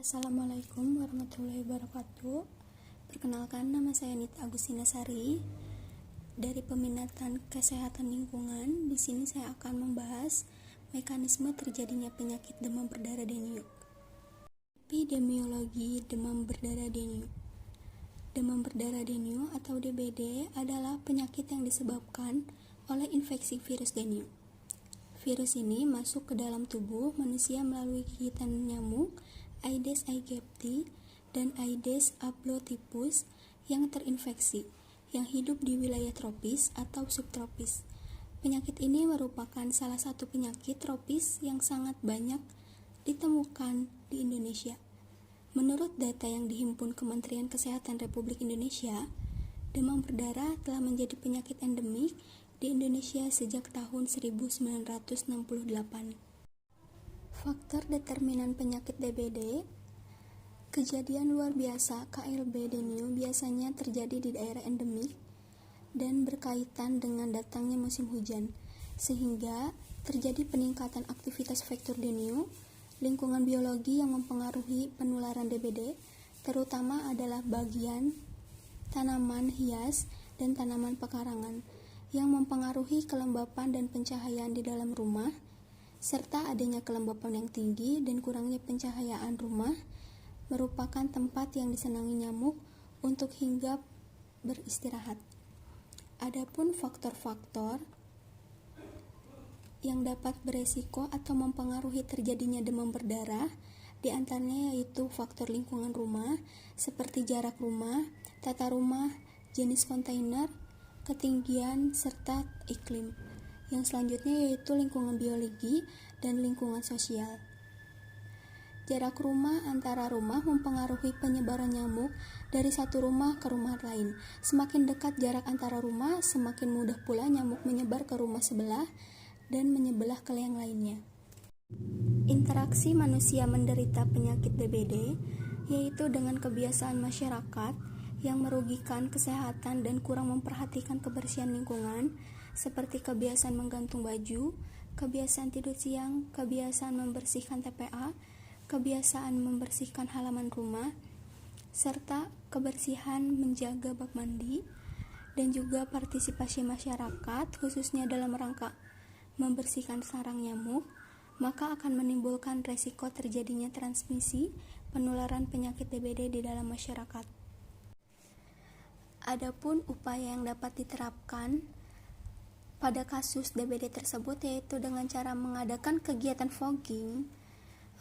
Assalamualaikum warahmatullahi wabarakatuh. Perkenalkan, nama saya Nita Agustina Sari dari Peminatan Kesehatan Lingkungan. Di sini saya akan membahas mekanisme terjadinya penyakit demam berdarah dengue. Epidemiologi demam berdarah dengue. Demam berdarah dengue atau DBD adalah penyakit yang disebabkan oleh infeksi virus dengue. Virus ini masuk ke dalam tubuh manusia melalui gigitan nyamuk Aedes aegypti dan Aedes albopictus yang terinfeksi, yang hidup di wilayah tropis atau subtropis. Penyakit ini merupakan salah satu penyakit tropis yang sangat banyak ditemukan di Indonesia. Menurut data yang dihimpun Kementerian Kesehatan Republik Indonesia, demam berdarah telah menjadi penyakit endemik di Indonesia sejak tahun 1968. Faktor determinan penyakit DBD. Kejadian luar biasa KLB dengue biasanya terjadi di daerah endemik dan berkaitan dengan datangnya musim hujan, sehingga terjadi peningkatan aktivitas vektor dengue. Lingkungan biologi yang mempengaruhi penularan DBD terutama adalah bagian tanaman hias dan tanaman pekarangan yang mempengaruhi kelembapan dan pencahayaan di dalam rumah, serta adanya kelembapan yang tinggi dan kurangnya pencahayaan rumah merupakan tempat yang disenangi nyamuk untuk hinggap beristirahat. Adapun faktor-faktor yang dapat beresiko atau mempengaruhi terjadinya demam berdarah di antaranya yaitu faktor lingkungan rumah seperti jarak rumah, tata rumah, jenis kontainer, ketinggian, serta iklim. Yang selanjutnya yaitu lingkungan biologi dan lingkungan sosial. Jarak rumah antara rumah mempengaruhi penyebaran nyamuk dari satu rumah ke rumah lain. Semakin dekat jarak antara rumah, semakin mudah pula nyamuk menyebar ke rumah sebelah dan menyebelah ke yang lainnya. Interaksi manusia menderita penyakit DBD yaitu dengan kebiasaan masyarakat yang merugikan kesehatan dan kurang memperhatikan kebersihan lingkungan, seperti kebiasaan menggantung baju, kebiasaan tidur siang, kebiasaan membersihkan TPA, kebiasaan membersihkan halaman rumah, serta kebersihan menjaga bak mandi, dan juga partisipasi masyarakat khususnya dalam rangka membersihkan sarang nyamuk, maka akan menimbulkan resiko terjadinya transmisi penularan penyakit DBD di dalam masyarakat. Adapun upaya yang dapat diterapkan pada kasus DBD tersebut yaitu dengan cara mengadakan kegiatan fogging.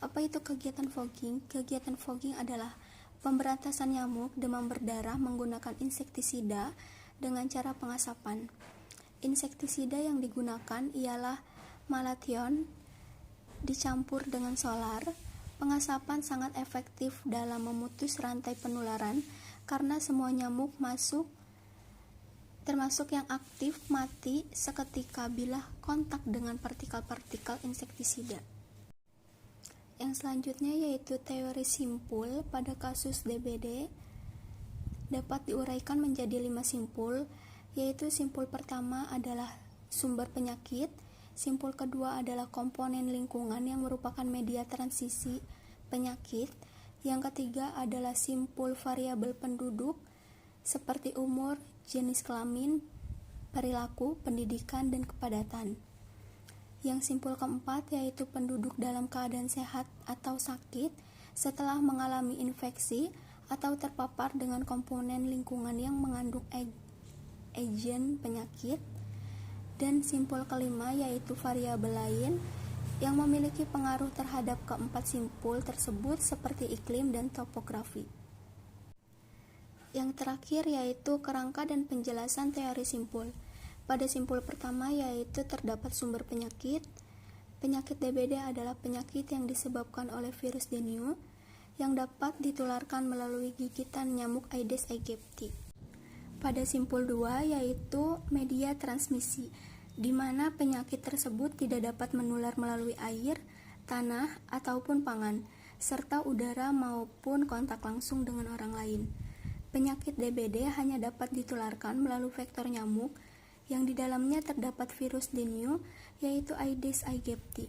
Apa itu kegiatan fogging? Kegiatan fogging adalah pemberantasan nyamuk demam berdarah menggunakan insektisida dengan cara pengasapan. Insektisida yang digunakan ialah malathion dicampur dengan solar. Pengasapan sangat efektif dalam memutus rantai penularan karena semua nyamuk masuk termasuk yang aktif mati seketika bila kontak dengan partikel-partikel insektisida. Yang selanjutnya yaitu teori simpul pada kasus DBD dapat diuraikan menjadi 5 simpul, yaitu simpul pertama adalah sumber penyakit, simpul kedua adalah komponen lingkungan yang merupakan media transisi penyakit, yang ketiga adalah simpul variabel penduduk seperti umur, jenis kelamin, perilaku, pendidikan, dan kepadatan. Yang simpul keempat yaitu penduduk dalam keadaan sehat atau sakit setelah mengalami infeksi atau terpapar dengan komponen lingkungan yang mengandung agen penyakit. Dan simpul kelima yaitu variabel lain yang memiliki pengaruh terhadap keempat simpul tersebut seperti iklim dan topografi. Yang terakhir yaitu kerangka dan penjelasan teori simpul. Pada simpul pertama yaitu terdapat sumber penyakit. Penyakit DBD adalah penyakit yang disebabkan oleh virus dengue yang dapat ditularkan melalui gigitan nyamuk Aedes aegypti. Pada simpul 2 yaitu media transmisi, di mana penyakit tersebut tidak dapat menular melalui air, tanah, ataupun pangan, serta udara maupun kontak langsung dengan orang lain. Penyakit DBD hanya dapat ditularkan melalui vektor nyamuk yang di dalamnya terdapat virus dengue, yaitu Aedes aegypti.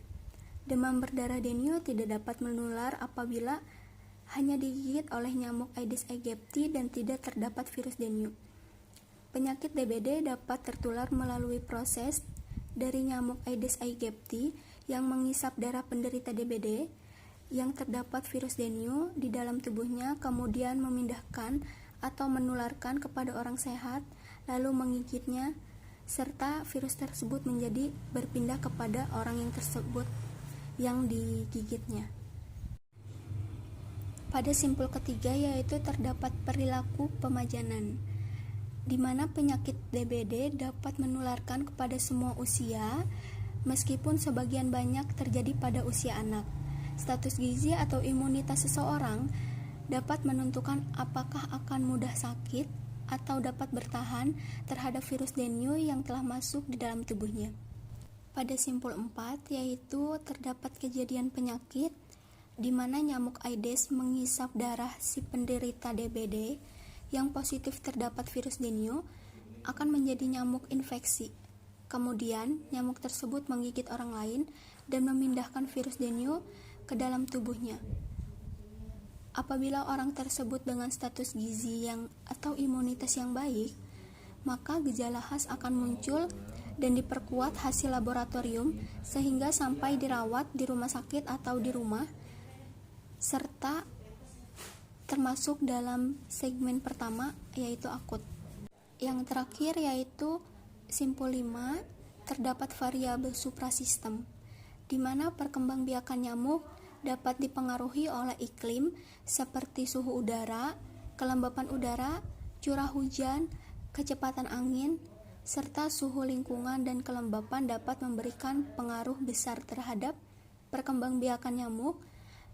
Demam berdarah dengue tidak dapat menular apabila hanya digigit oleh nyamuk Aedes aegypti dan tidak terdapat virus dengue. Penyakit DBD dapat tertular melalui proses dari nyamuk Aedes aegypti yang mengisap darah penderita DBD yang terdapat virus dengue di dalam tubuhnya, kemudian memindahkan atau menularkan kepada orang sehat, lalu menggigitnya, serta virus tersebut menjadi berpindah kepada orang yang tersebut yang digigitnya. Pada simpul ketiga yaitu terdapat perilaku pemajanan, di mana penyakit DBD dapat menularkan kepada semua usia, meskipun sebagian banyak terjadi pada usia anak. Status gizi atau imunitas seseorang dapat menentukan apakah akan mudah sakit atau dapat bertahan terhadap virus dengue yang telah masuk di dalam tubuhnya. Pada simpul 4 yaitu terdapat kejadian penyakit di mana nyamuk Aedes mengisap darah si penderita DBD yang positif terdapat virus dengue akan menjadi nyamuk infeksi. Kemudian, nyamuk tersebut menggigit orang lain dan memindahkan virus dengue ke dalam tubuhnya. Apabila orang tersebut dengan status gizi yang atau imunitas yang baik, maka gejala khas akan muncul dan diperkuat hasil laboratorium sehingga sampai dirawat di rumah sakit atau di rumah, serta termasuk dalam segmen pertama yaitu akut. Yang terakhir yaitu simpul 5, terdapat variabel suprasistem, di mana perkembangbiakan nyamuk dapat dipengaruhi oleh iklim seperti suhu udara, kelembapan udara, curah hujan, kecepatan angin, serta suhu lingkungan dan kelembapan dapat memberikan pengaruh besar terhadap perkembangbiakan nyamuk,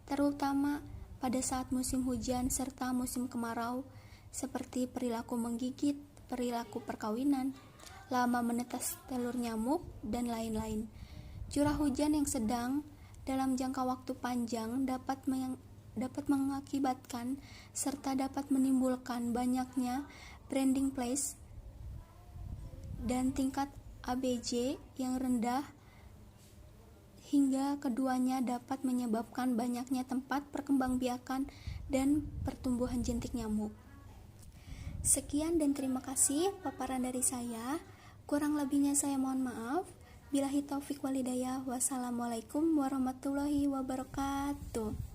terutama pada saat musim hujan serta musim kemarau, seperti perilaku menggigit, perilaku perkawinan, lama menetas telur nyamuk, dan lain-lain. Curah hujan yang sedang dalam jangka waktu panjang dapat mengakibatkan serta dapat menimbulkan banyaknya breeding place dan tingkat ABJ yang rendah, hingga keduanya dapat menyebabkan banyaknya tempat perkembangbiakan dan pertumbuhan jentik nyamuk. Sekian dan terima kasih paparan dari saya. Kurang lebihnya saya mohon maaf. Billahi taufik walhidayah. Wassalamualaikum warahmatullahi wabarakatuh.